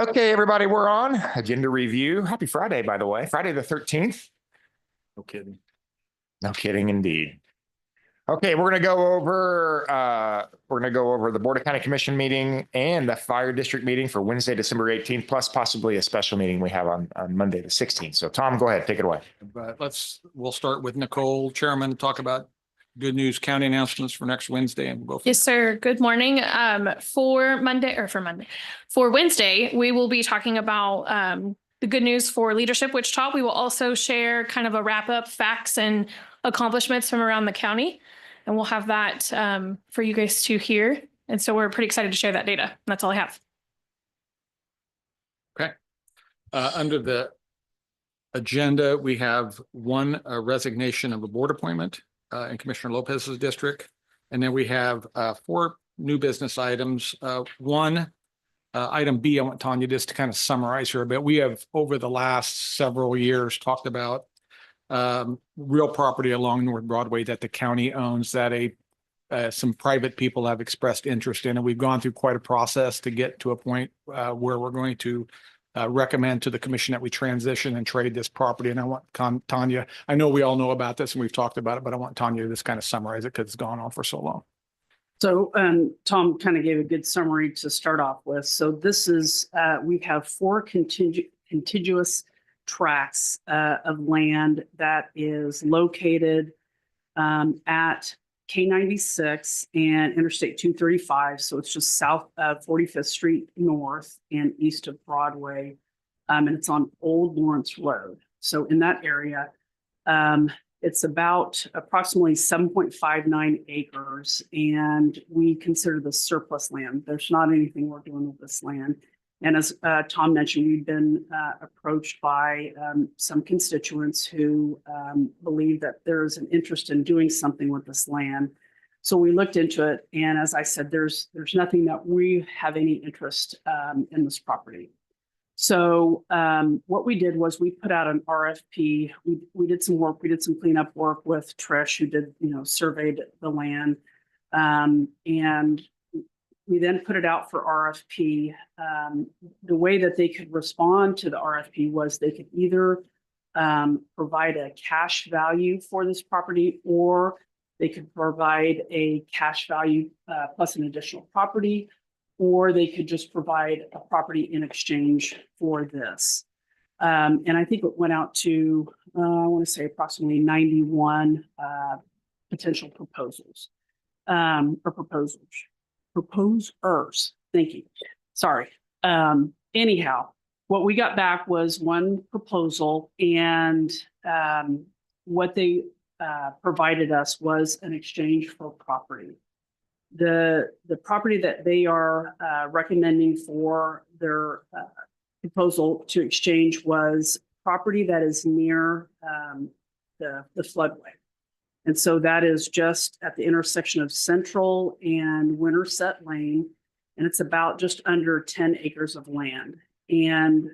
Okay, everybody, we're on agenda review. Happy Friday, by the way. Friday the 13th. No kidding. No kidding, indeed. Okay, we're gonna go over the Board of County Commission meeting and the Fire District meeting for Wednesday, December 18th, plus possibly a special meeting we have on Monday the 16th. So Tom, go ahead, take it away. But we'll start with Nicole, Chairman, talk about good news county announcements for next Wednesday, and we'll go. Yes, sir. Good morning. For Wednesday, we will be talking about the good news for Leadership Wichita. We will also share kind of a wrap up, facts and accomplishments from around the county. And we'll have that for you guys to hear. And so we're pretty excited to share that data. That's all I have. Okay. Under the agenda, we have one resignation of a board appointment in Commissioner Lopez's district. And then we have four new business items. One, item B, I want Tanya just to kind of summarize here a bit. We have over the last several years talked about real property along North Broadway that the county owns that some private people have expressed interest in. And we've gone through quite a process to get to a point where we're going to recommend to the commission that we transition and trade this property. And I want Tanya, I know we all know about this and we've talked about it, but I want Tanya to just kind of summarize it because it's gone on for so long. So Tom kind of gave a good summary to start off with. So this is, we have four contiguous tracts of land that is located at K96 and Interstate 235. So it's just south of 45th Street North and east of Broadway. And it's on Old Lawrence Road. So in that area, it's about approximately 7.59 acres. And we consider this surplus land. There's not anything we're doing with this land. And as Tom mentioned, we've been approached by some constituents who believe that there is an interest in doing something with this land. So we looked into it. And as I said, there's nothing that we have any interest in this property. So what we did was we put out an RFP. We did some work. We did some cleanup work with Trish, who did, surveyed the land. And we then put it out for RFP. The way that they could respond to the RFP was they could either provide a cash value for this property, or they could provide a cash value plus an additional property, or they could just provide a property in exchange for this. And I think it went out to, I want to say approximately 91 potential proposals proposers. Thank you. Sorry. Anyhow, what we got back was one proposal, and what they provided us was an exchange for property. The property that they are recommending for their proposal to exchange was property that is near the floodway. And so that is just at the intersection of Central and Winterset Lane. And it's about just under 10 acres of land. And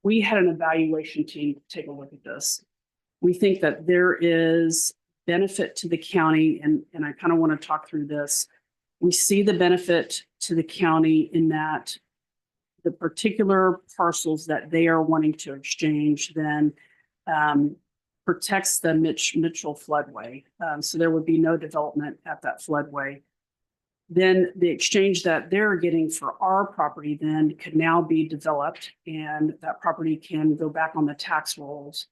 we had an evaluation team take a look at this. We think that there is benefit to the county, and I kind of want to talk through this. We see the benefit to the county in that the particular parcels that they are wanting to exchange then protects the Mitchell floodway. So there would be no development at that floodway. Then the exchange that they're getting for our property then could now be developed, and that property can go back on the tax rolls.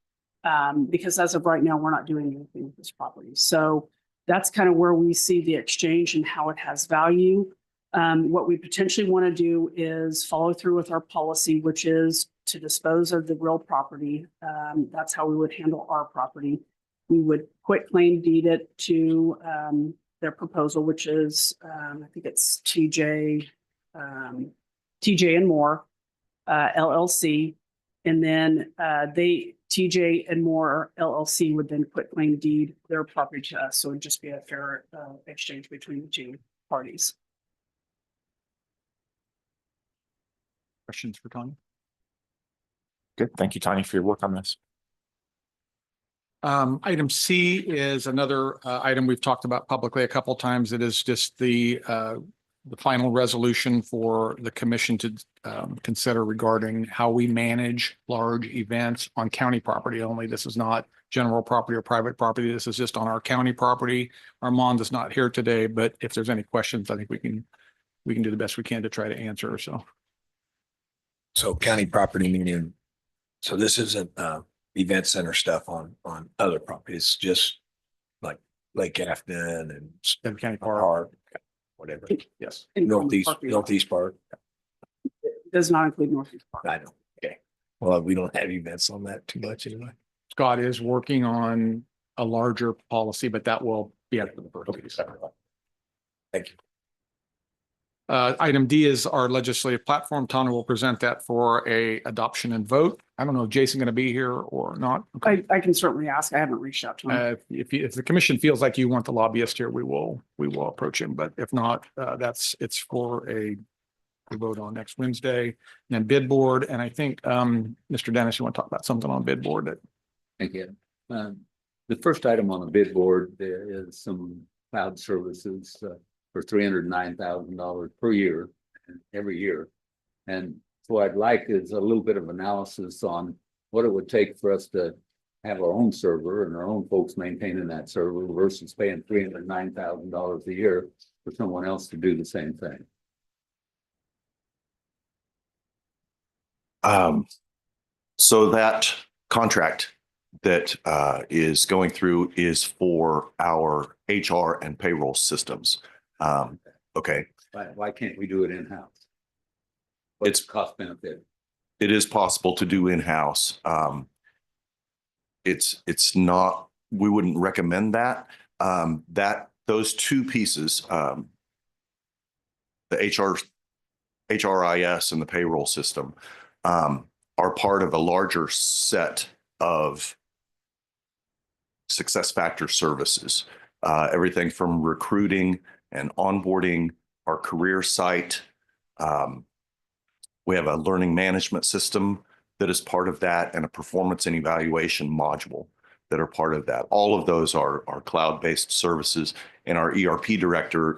Because as of right now, we're not doing anything with this property. So that's kind of where we see the exchange and how it has value. What we potentially want to do is follow through with our policy, which is to dispose of the real property. That's how we would handle our property. We would quit claim deed it to their proposal, which is, I think it's TJ and More LLC. And then TJ and More LLC would then quit claim deed their property to us. So it'd just be a fair exchange between the two parties. Questions for Tanya? Good. Thank you, Tanya, for your work on this. Item C is another item we've talked about publicly a couple of times. It is just the the final resolution for the commission to consider regarding how we manage large events on county property only. This is not general property or private property. This is just on our county property. Armand is not here today, but if there's any questions, I think we can do the best we can to try to answer. So county property meaning, so this isn't event center stuff on other properties, just like Lake Afton and Then County Park. Park, whatever. Yes. In Northeast Park. Does not include Northeast Park. I know. Okay. Well, we don't have events on that too much anyway. Scott is working on a larger policy, but that will be after the first. Okay. Thank you. Item D is our legislative platform. Tana will present that for a adoption and vote. I don't know, Jason going to be here or not? Okay. I can certainly ask. I haven't reached out to him. If the commission feels like you want the lobbyist here, we will approach him. But if not, it's for a vote on next Wednesday. And then bid board. And I think, Mr. Dennis, you want to talk about something on bid board that. Thank you. The first item on the bid board, there is some cloud services for $309,000 per year, every year. And what I'd like is a little bit of analysis on what it would take for us to have our own server and our own folks maintaining that server versus paying $309,000 a year for someone else to do the same thing. So that contract that is going through is for our HR and payroll systems. Okay. Why can't we do it in-house? What's the cost benefit? It is possible to do in-house. It's not, we wouldn't recommend that. Those two pieces, the HRIS and the payroll system, are part of a larger set of success factor services. Everything from recruiting and onboarding, our career site. We have a learning management system that is part of that, and a performance and evaluation module that are part of that. All of those are cloud-based services, and our ERP director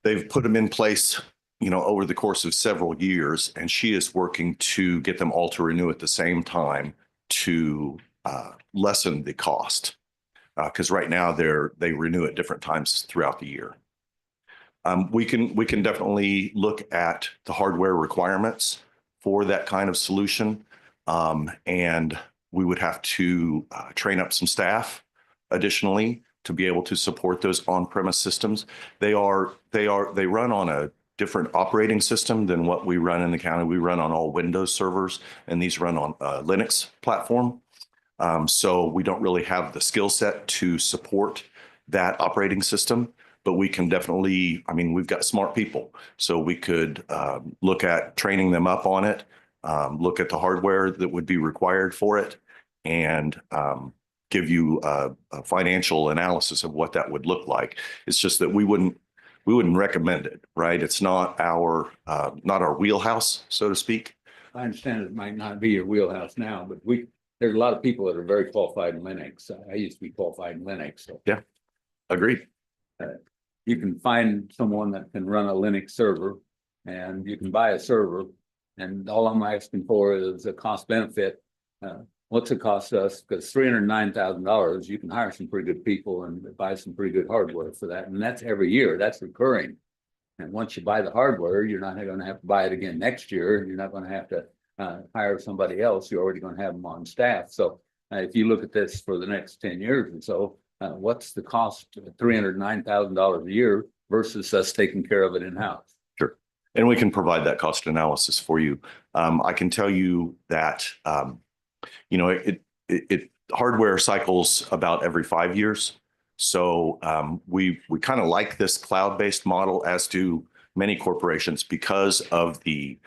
they've put them in place, over the course of several years, and she is working to get them all to renew at the same time to lessen the cost. Because right now they renew at different times throughout the year. We can definitely look at the hardware requirements for that kind of solution, and we would have to train up some staff additionally to be able to support those on-premise systems. They run on a different operating system than what we run in the county. We run on all Windows servers, and these run on a Linux platform. So we don't really have the skill set to support that operating system, but we can definitely, we've got smart people. So we could look at training them up on it, look at the hardware that would be required for it, and give you a financial analysis of what that would look like. It's just that we wouldn't recommend it, right? It's not our wheelhouse, so to speak. I understand it might not be your wheelhouse now, but there's a lot of people that are very qualified in Linux. I used to be qualified in Linux. So Yeah, agreed. You can find someone that can run a Linux server, and you can buy a server, and all I'm asking for is a cost benefit. What's it cost us? Because $309,000, you can hire some pretty good people and buy some pretty good hardware for that. And that's every year, that's recurring. And once you buy the hardware, you're not going to have to buy it again next year. You're not going to have to hire somebody else. You're already going to have them on staff. So if you look at this for the next 10 years or so, what's the cost of $309,000 a year versus us taking care of it in-house? Sure. And we can provide that cost analysis for you. I can tell you that, hardware cycles about every 5 years. So we kind of like this cloud-based model, as do many corporations, because of the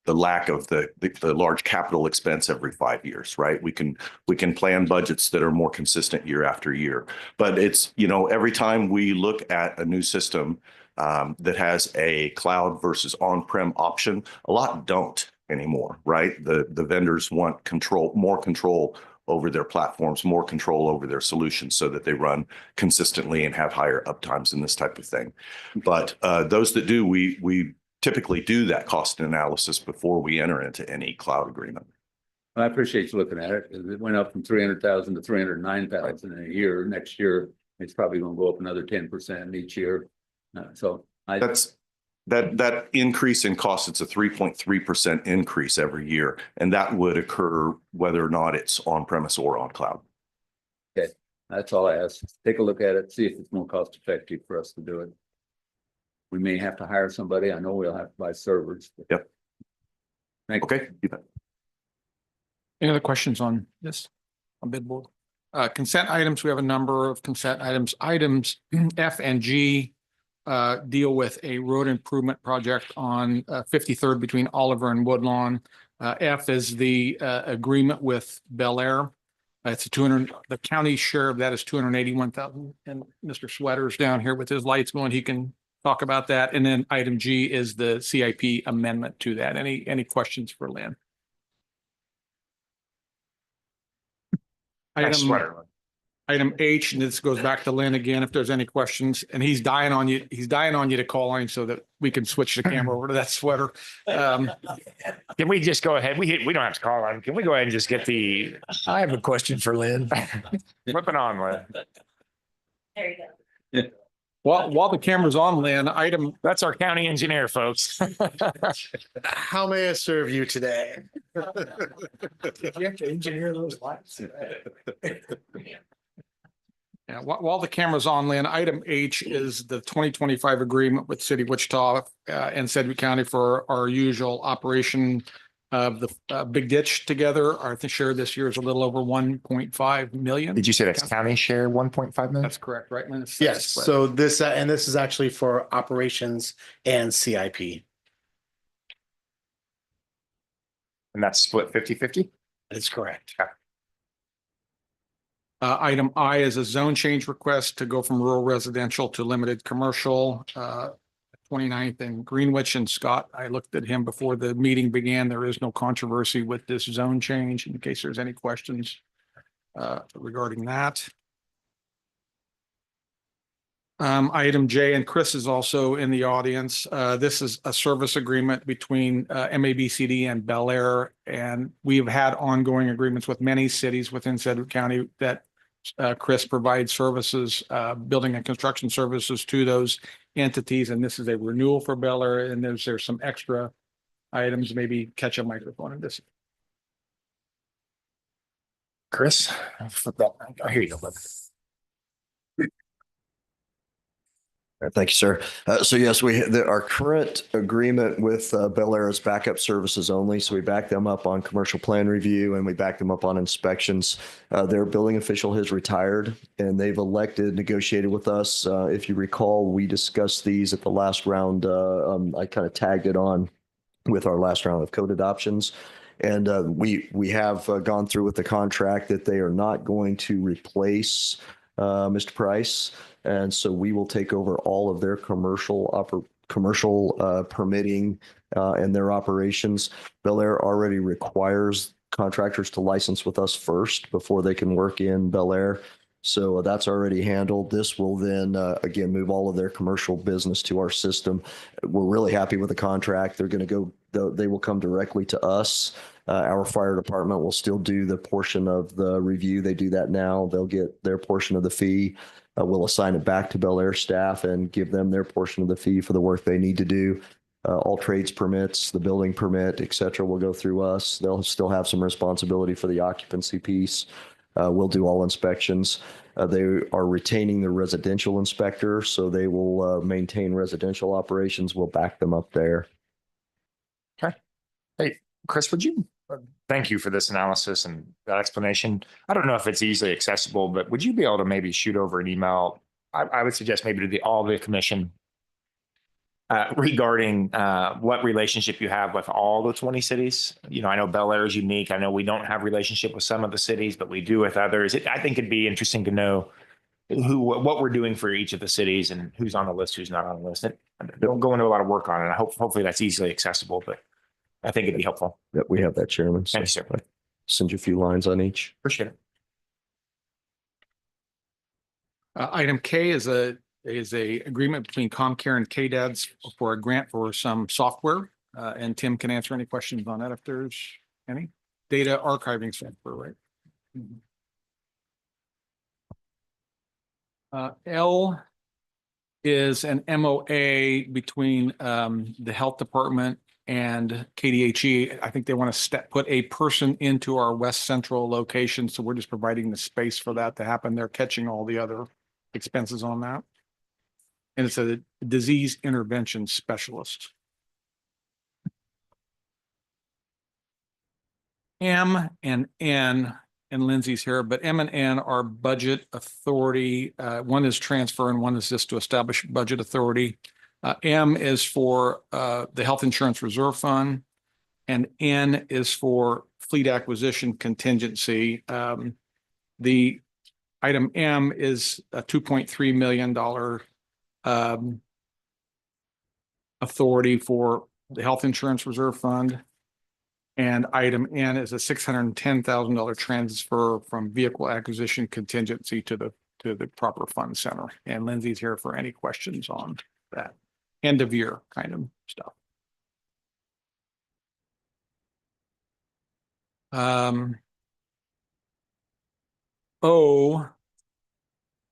lack of the large capital expense every 5 years, right? We can plan budgets that are more consistent year after year. But it's, every time we look at a new system that has a cloud versus on-prem option, a lot don't anymore, right? The vendors want more control over their platforms, more control over their solutions so that they run consistently and have higher uptimes and this type of thing. But those that do, we typically do that cost analysis before we enter into any cloud agreement. I appreciate you looking at it. It went up from 300,000 to 309,000 in a year. Next year, it's probably going to go up another 10% each year. That increase in cost, it's a 3.3% increase every year. And that would occur whether or not it's on premise or on cloud. Okay, that's all I ask. Take a look at it, see if it's more cost effective for us to do it. We may have to hire somebody. I know we'll have to buy servers. Yep. Thank you. Okay. You bet. Any other questions on this? On bid board? Consent items, we have a number of consent items. Items F and G deal with a road improvement project on 53rd between Oliver and Woodlawn. F is the agreement with Bel Air. It's a 200, the county share of that is 281,000. And Mr. Sweater's down here with his lights going. He can talk about that. And then item G is the CIP amendment to that. Any questions for Lynn? Nice sweater. Item H, and this goes back to Lynn again, if there's any questions, and he's dying on you to call on him so that we can switch the camera over to that sweater. Can we just go ahead? We don't have to call on him. Can we go ahead and just get the, I have a question for Lynn. flip it on, Lynn? There you go. While the camera's on, Lynn, That's our county engineer, folks. How may I serve you today? You have to engineer those lights. yeah, while the camera's on, Lynn, item H is the 2025 agreement with City of Wichita and Sedgwick County for our usual operation of the big ditch together. Our share this year is a little over 1.5 million. Did you say that's county share 1.5 million? That's correct, right, Lynn? Yes, so this, and this is actually for operations and CIP. And that's split 50-50? That is correct. Item I is a zone change request to go from rural residential to limited commercial. 29th and Greenwich, and Scott, I looked at him before the meeting began. There is no controversy with this zone change in case there's any questions regarding that. Item J, and Chris is also in the audience. This is a service agreement between MABCD and Bel Air, and we've had ongoing agreements with many cities within Sedgwick County that Chris provides services, building and construction services to those entities, and this is a renewal for Bel Air, and there's some extra items, maybe catch a microphone in this. Chris, flip that. Oh, here you go. Thank you, sir. So yes, our current agreement with Bel Air is backup services only. So we back them up on commercial plan review and we back them up on inspections. Their billing official has retired and they've negotiated with us. If you recall, we discussed these at the last round. I kind of tagged it on with our last round of code adoptions. And we have gone through with the contract that they are not going to replace Mr. Price. And so we will take over all of their commercial permitting and their operations. Bel Air already requires contractors to license with us first before they can work in Bel Air. So that's already handled. This will then, again, move all of their commercial business to our system. We're really happy with the contract. They're going to go, they will come directly to us. Our fire department will still do the portion of the review. They do that now. They'll get their portion of the fee. We'll assign it back to Bel Air staff and give them their portion of the fee for the work they need to do. All trades permits, the building permit, et cetera, will go through us. They'll still have some responsibility for the occupancy piece. We'll do all inspections. They are retaining the residential inspector, so they will maintain residential operations. We'll back them up there. Okay. Hey, Chris, thank you for this analysis and that explanation. I don't know if it's easily accessible, but would you be able to maybe shoot over an email? I would suggest maybe to all the commission regarding what relationship you have with all the 20 cities. You know, I know Bel Air is unique. I know we don't have relationship with some of the cities, but we do with others. I think it'd be interesting to know what we're doing for each of the cities and who's on the list, who's not on the list. Don't go into a lot of work on it. Hopefully that's easily accessible, but I think it'd be helpful. That we have that, Chairman. Thank you, sir. send you a few lines on each. Appreciate it. Item K is a agreement between ComCare and KDADS for a grant for some software. And Tim can answer any questions on that if there's any. Data archiving software, right? L is an MOA between the health department and KDHE. I think they want to put a person into our West Central location. So we're just providing the space for that to happen. They're catching all the other expenses on that. And it's a disease intervention specialist. M and N, and Lindsay's here, but M and N are budget authority. One is transfer and one is just to establish budget authority. M is for the Health Insurance Reserve Fund, and N is for fleet acquisition contingency. The item M is a $2.3 million authority for the Health Insurance Reserve Fund. And item N is a $610,000 transfer from vehicle acquisition contingency to the proper fund center. And Lindsay's here for any questions on that end of year kind of stuff.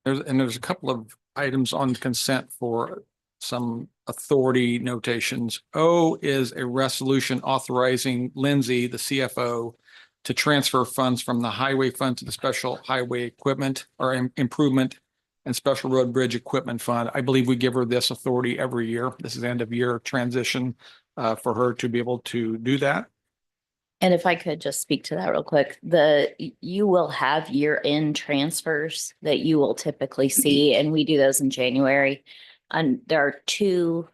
There's a couple of items on consent for some authority notations. O is a resolution authorizing Lindsay, the CFO, to transfer funds from the highway fund to the special highway equipment or improvement and special road bridge equipment fund. I believe we give her this authority every year. This is end of year transition for her to be able to do that. And if I could just speak to that real quick, you will have year-end transfers that you will typically see, and we do those in January. And there are 2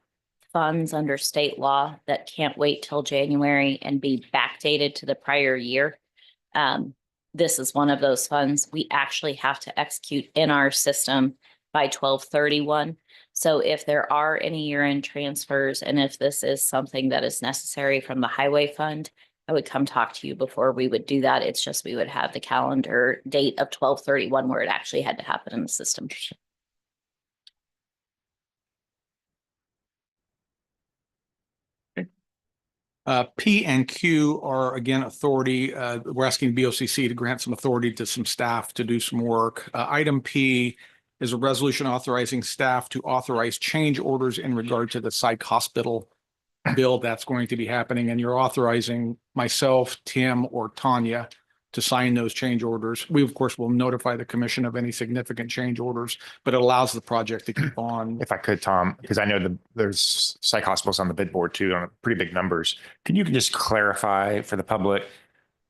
funds under state law that can't wait till January and be backdated to the prior year. This is one of those funds. We actually have to execute in our system by 12/31. So if there are any year-end transfers, and if this is something that is necessary from the highway fund, I would come talk to you before we would do that. It's just we would have the calendar date of 12/31 where it actually had to happen in the system. P and Q are again authority. We're asking BOCC to grant some authority to some staff to do some work. Item P is a resolution authorizing staff to authorize change orders in regard to the psych hospital bill that's going to be happening. And you're authorizing myself, Tim, or Tanya to sign those change orders. We, of course, will notify the commission of any significant change orders, but it allows the project to keep on. If I could, Tom, because I know there's psych hospitals on the bid board too, on pretty big numbers. Can you just clarify for the public,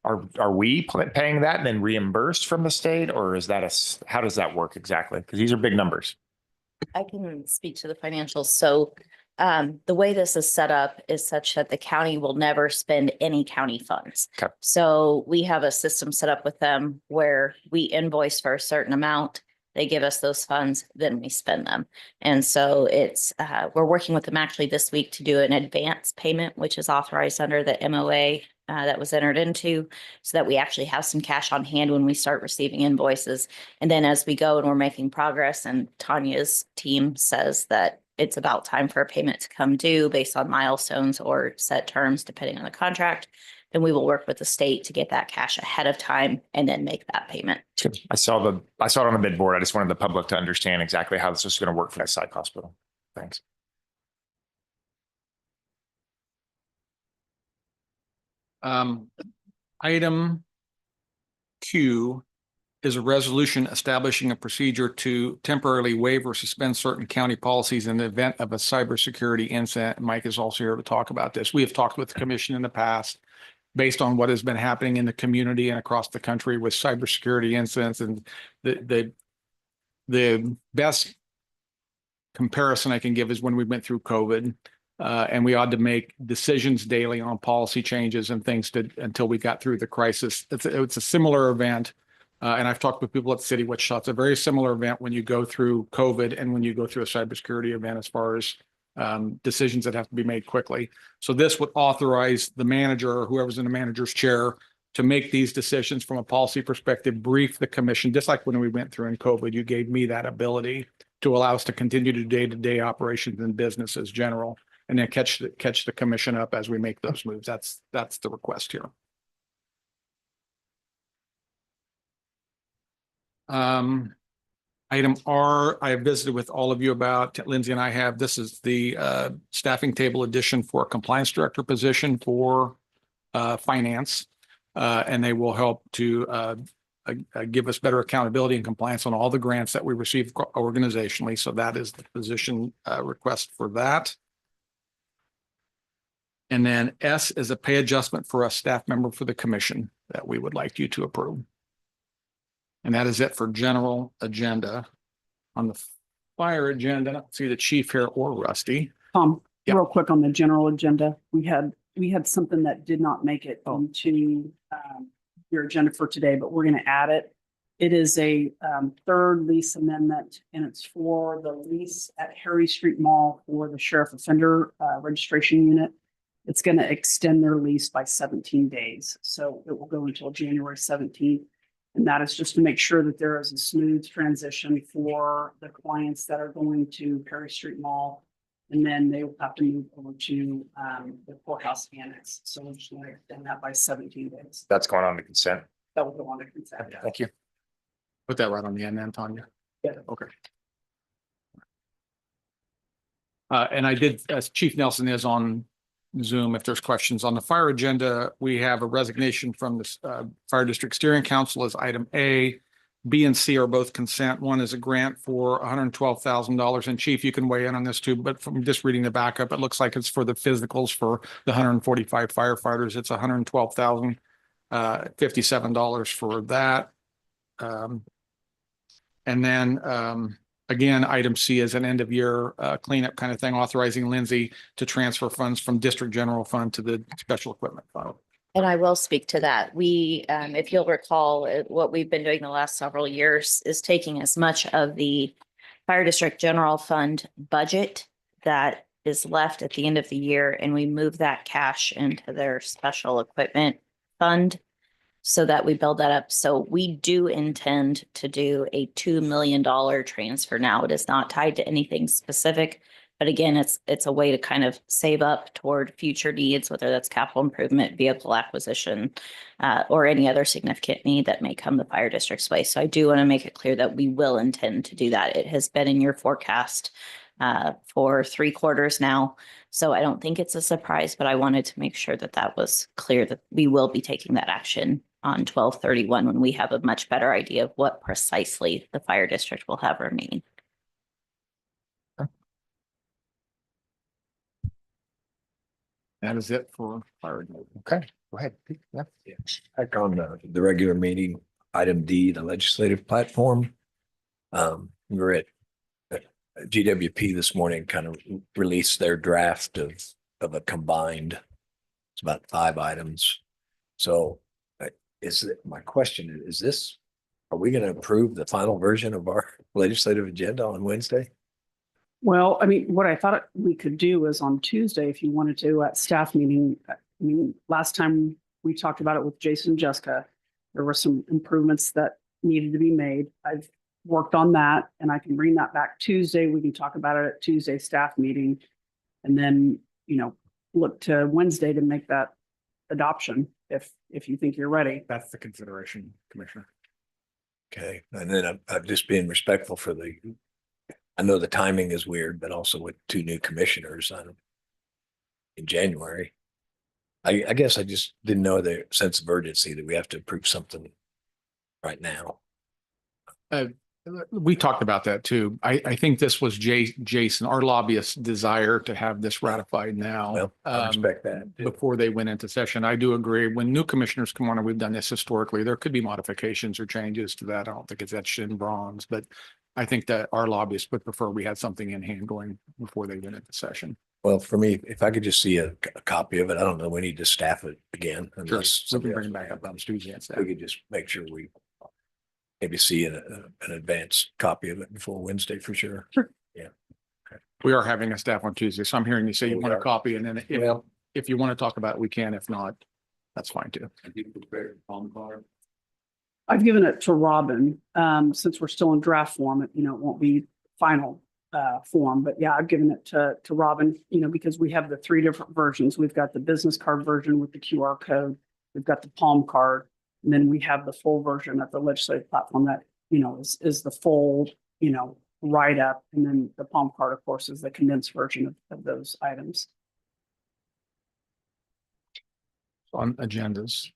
are we paying that and then reimbursed from the state, or is that how does that work exactly? Because these are big numbers. I can speak to the financials. So the way this is set up is such that the county will never spend any county funds. Okay. So we have a system set up with them where we invoice for a certain amount. They give us those funds, then we spend them. And so it's, we're working with them actually this week to do an advance payment, which is authorized under the MOA that was entered into, so that we actually have some cash on hand when we start receiving invoices. And then as we go and we're making progress and Tanya's team says that it's about time for a payment to come due based on milestones or set terms, depending on the contract, then we will work with the state to get that cash ahead of time and then make that payment. I saw it on the bid board. I just wanted the public to understand exactly how this is going to work for that psych hospital. Thanks. Item Q is a resolution establishing a procedure to temporarily waive or suspend certain county policies in the event of a cybersecurity incident. Mike is also here to talk about this. We have talked with the commission in the past based on what has been happening in the community and across the country with cybersecurity incidents. And the best comparison I can give is when we went through COVID. And we ought to make decisions daily on policy changes and things until we got through the crisis. It's a similar event. And I've talked with people at the City of Wichita. It's a very similar event when you go through COVID and when you go through a cybersecurity event as far as decisions that have to be made quickly. So this would authorize the manager or whoever's in the manager's chair to make these decisions from a policy perspective, brief the commission, just like when we went through in COVID, you gave me that ability to allow us to continue to day-to-day operations and business as general, and then catch the commission up as we make those moves. That's the request here. Item R, I have visited with all of you about, Lindsay and I have, this is the staffing table addition for a compliance director position for finance. And they will help to give us better accountability and compliance on all the grants that we receive organizationally. So that is the position request for that. And then S is a pay adjustment for a staff member for the commission that we would like you to approve. And that is it for general agenda. On the fire agenda, I don't see the chief here or Rusty. Tom, Yeah. real quick on the general agenda, we had something that did not make it into your agenda for today, but we're going to add it. It is a third lease amendment, and it's for the lease at Harry Street Mall for the sheriff offender registration unit. It's going to extend their lease by 17 days. So it will go until January 17th. And that is just to make sure that there is a smooth transition for the clients that are going to Perry Street Mall. And then they will have to move over to the courthouse annex. So we're just going to extend that by 17 days. That's going on to consent. That will go on to consent. Thank you. Put that right on the end, then, Tanya. Yeah. Okay. And I did, as Chief Nelson is on Zoom, if there's questions on the fire agenda, we have a resignation from the Fire District Steering Council as item A. B and C are both consent. One is a grant for $112,000. And Chief, you can weigh in on this too, but from just reading the backup, it looks like it's for the physicals for the 145 firefighters. It's $112,057 for that. And then again, item C is an end of year cleanup kind of thing, authorizing Lindsay to transfer funds from district general fund to the special equipment fund. And I will speak to that. We, if you'll recall, what we've been doing the last several years is taking as much of the fire district general fund budget that is left at the end of the year, and we move that cash into their special equipment fund so that we build that up. So we do intend to do a $2 million transfer now. It is not tied to anything specific. But again, it's a way to kind of save up toward future needs, whether that's capital improvement, vehicle acquisition, or any other significant need that may come the fire district's way. So I do want to make it clear that we will intend to do that. It has been in your forecast for 3 quarters now. So I don't think it's a surprise, but I wanted to make sure that that was clear that we will be taking that action on 12/31 when we have a much better idea of what precisely the fire district will have remaining. That is it for fire. Okay, go ahead. Yeah. Back on the regular meeting, item D, the legislative platform. We were at GWP this morning, kind of released their draft of a combined, it's about 5 items. So my question is this, are we going to approve the final version of our legislative agenda on Wednesday? Well, I mean, what I thought we could do is on Tuesday, if you wanted to, at staff meeting. I mean, last time we talked about it with Jason and Jessica, there were some improvements that needed to be made. I've worked on that, and I can bring that back Tuesday. We can talk about it at Tuesday staff meeting, and then, look to Wednesday to make that adoption if you think you're ready. That's the consideration, Commissioner. Okay, and then I'm just being respectful for I know the timing is weird, but also with 2 new commissioners in January. I guess I just didn't know the sense of urgency that we have to approve something right now. We talked about that too. I think this was Jason, our lobbyist's desire to have this ratified now. Well, I respect that. Before they went into session. I do agree. When new commissioners come on, and we've done this historically, there could be modifications or changes to that. I don't think it's etched in bronze, but I think that our lobbyists would prefer we had something in hand going before they went into session. Well, for me, if I could just see a copy of it, I don't know, we need to staff it again. Sure, Unless we can somebody bring it else- back up on Tuesday and We could just make sure we maybe see an advanced copy of it before Wednesday for sure. Sure. Yeah. We are having a staff on Tuesday, so I'm hearing you say you We want a are. copy, and then Well, if you want to talk about it, we can. If not, that's fine too. Have you prepared a palm card? I've given it to Robin, since we're still in draft form, it won't be final form, but yeah, I've given it to Robin, because we have the three different versions. We've got the business card version with the QR code. We've got the palm card, and then we have the full version of the legislative platform that, is the full, write-up. And then the palm card, of course, is the condensed version of those items. On agendas.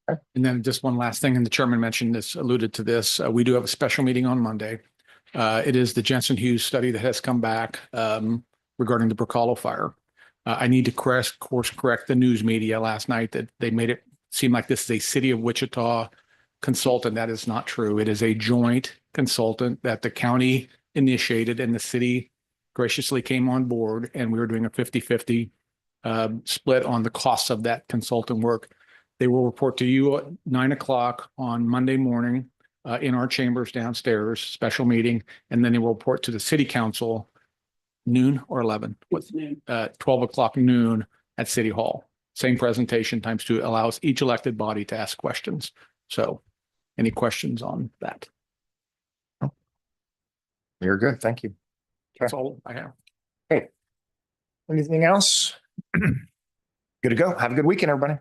And then just one last thing, and the chairman mentioned this, alluded to this. We do have a special meeting on Monday. It is the Jensen Hughes study that has come back regarding the Bracalo fire. I need to course correct the news media last night that they made it seem like this is a city of Wichita consultant. That is not true. It is a joint consultant that the county initiated and the city graciously came on board, and we were doing a 50-50 split on the costs of that consultant work. They will report to you at 9 o'clock on Monday morning in our chambers downstairs, special meeting, and then they will report to the city council noon or 11, It's noon. 12 o'clock noon at City Hall. Same presentation times 2 allows each elected body to ask questions. So any questions on that? You're good. Thank you. That's all I have. Anything else? Good to go. Have a good weekend, everybody.